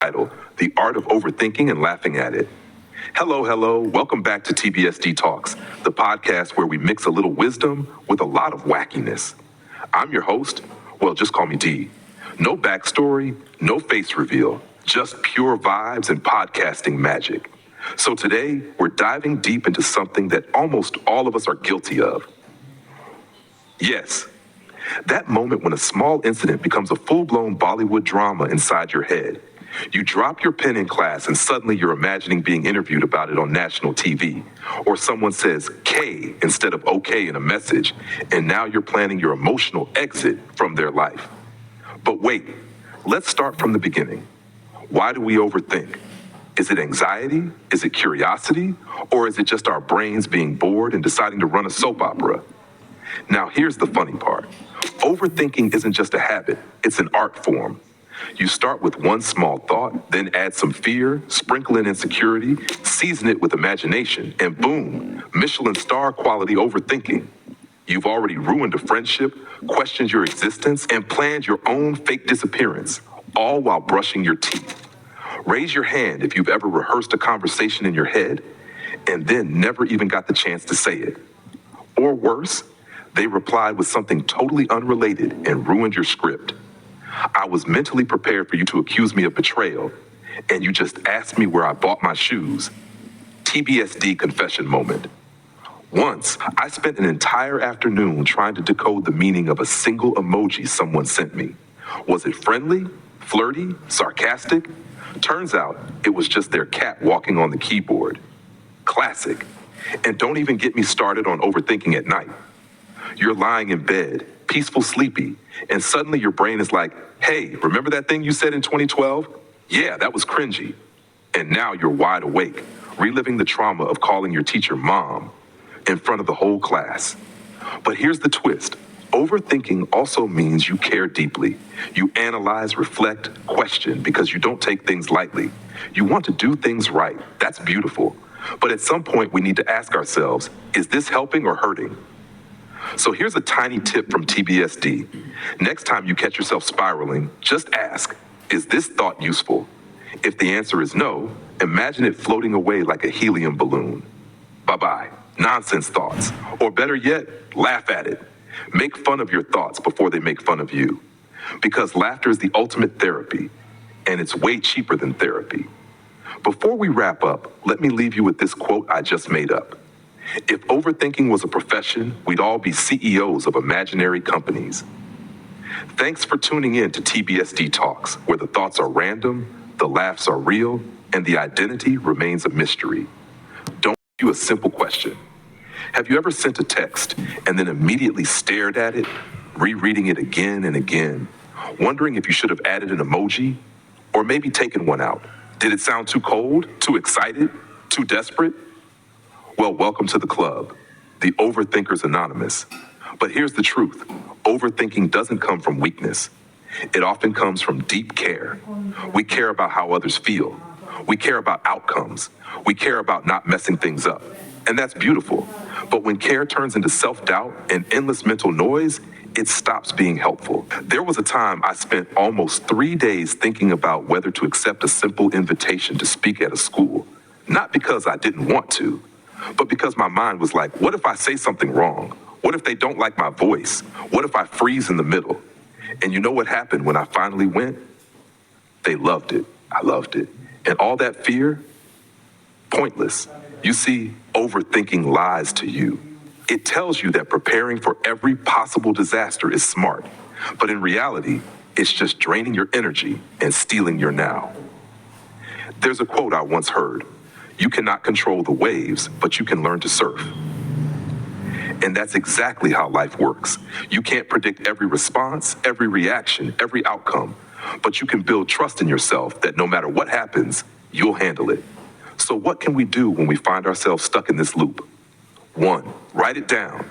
title, The Art of Overthinking and Laughing at It. Hello, hello. Welcome back to TBSD Talks, the podcast where we mix a little wisdom with a lot of wackiness. I'm your host. Well, just call me D. No backstory, no face reveal, just pure vibes and podcasting magic. So today, we're diving deep into something that almost all of us are guilty of. Yes, that moment when a small incident becomes a full-blown Bollywood drama inside your head. You drop your pen in class and suddenly you're imagining being interviewed about it on national TV. Or someone says K instead of OK in a message, and now you're planning your emotional exit from their life. But wait, let's start from the beginning. Why do we overthink? Is it anxiety? Is it curiosity? Or is it just our brains being bored and deciding to run a soap opera? Now, here's the funny part. Overthinking isn't just a habit, it's an art form. You start with one small thought, then add some fear, sprinkle in insecurity, season it with imagination, and boom, Michelin star quality overthinking. You've already ruined a friendship, questioned your existence, and planned your own fake disappearance, all while brushing your teeth. Raise your hand if you've ever rehearsed a conversation in your head and then never even got the chance to say it. Or worse, they replied with something totally unrelated and ruined your script. I was mentally prepared for you to accuse me of betrayal, and you just asked me where I bought my shoes. TBSD confession moment. Once, I spent an entire afternoon trying to decode the meaning of a single emoji someone sent me. Was it friendly, flirty, sarcastic? Turns out it was just their cat walking on the keyboard. Classic. And don't even get me started on overthinking at night. You're lying in bed, peaceful, sleepy, and suddenly your brain is like, hey, remember that thing you said in 2012? Yeah, that was cringy. And now you're wide awake, reliving the trauma of calling your teacher mom in front of the whole class. But here's the twist. Overthinking also means you care deeply. You analyze, reflect, question because you don't take things lightly. You want to do things right. That's beautiful. But at some point, we need to ask ourselves, is this helping or hurting? So here's a tiny tip from TBSD. Next time you catch yourself spiraling, just ask, is this thought useful? If the answer is no, imagine it floating away like a helium balloon. Bye-bye. Nonsense thoughts. Or better yet, laugh at it. Make fun of your thoughts before they make fun of you. Because laughter is the ultimate therapy, and it's way cheaper than therapy. Before we wrap up, let me leave you with this quote I just made up. If overthinking was a profession, we'd all be CEOs of imaginary companies. Thanks for tuning in to TBSD Talks, where the thoughts are random, the laughs are real, and the identity remains a mystery. Don't ask you a simple question. Have you ever sent a text and then immediately stared at it, rereading it again and again, wondering if you should have added an emoji, or maybe taken one out? Did it sound too cold, too excited, too desperate? Well, welcome to the club, the Overthinkers Anonymous. But here's the truth. Overthinking doesn't come from weakness. It often comes from deep care. We care about how others feel. We care about outcomes. We care about not messing things up. And that's beautiful. But when care turns into self-doubt and endless mental noise, it stops being helpful. There was a time I spent almost 3 days thinking about whether to accept a simple invitation to speak at a school. Not because I didn't want to, but because my mind was like, what if I say something wrong? What if they don't like my voice? What if I freeze in the middle? And you know what happened when I finally went? They loved it. I loved it. And all that fear? Pointless. You see, overthinking lies to you. It tells you that preparing for every possible disaster is smart. But in reality, it's just draining your energy and stealing your now. There's a quote I once heard. You cannot control the waves, but you can learn to surf. And that's exactly how life works. You can't predict every response, every reaction, every outcome, but you can build trust in yourself that no matter what happens, you'll handle it. So what can we do when we find ourselves stuck in this loop? 1, write it down.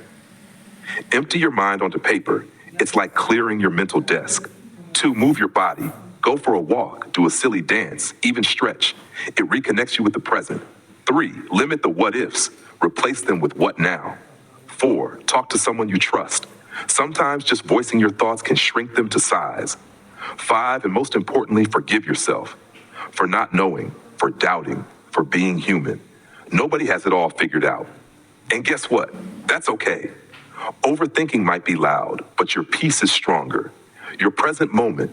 Empty your mind onto paper. It's like clearing your mental desk. 2, move your body. Go for a walk, do a silly dance, even stretch. It reconnects you with the present. 3, limit the what ifs. Replace them with what now. 4, talk to someone you trust. Sometimes just voicing your thoughts can shrink them to size. 5, and most importantly, forgive yourself. for not knowing, for doubting, for being human. Nobody has it all figured out. And guess what? That's okay. Overthinking might be loud, but your peace is stronger. Your present moment,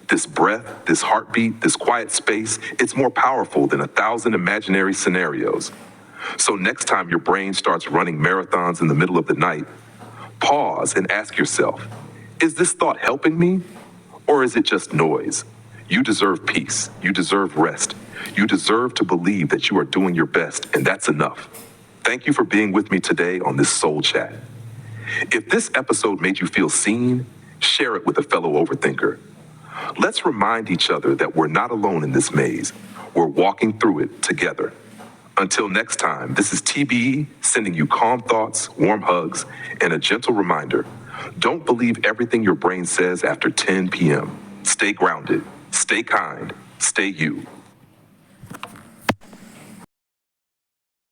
this breath, this heartbeat, this quiet space, it's more powerful than 1,000 imaginary scenarios. So next time your brain starts running marathons in the middle of the night, pause and ask yourself, is this thought helping me? Or is it just noise? You deserve peace. You deserve rest. You deserve to believe that you are doing your best, and that's enough. Thank you for being with me today on this Soul Chat. If this episode made you feel seen, share it with a fellow overthinker. Let's remind each other that we're not alone in this maze. We're walking through it together. Until next time, this is TBE sending you calm thoughts, warm hugs, and a gentle reminder. Don't believe everything your brain says after 10 p.m. Stay grounded, stay kind, stay you.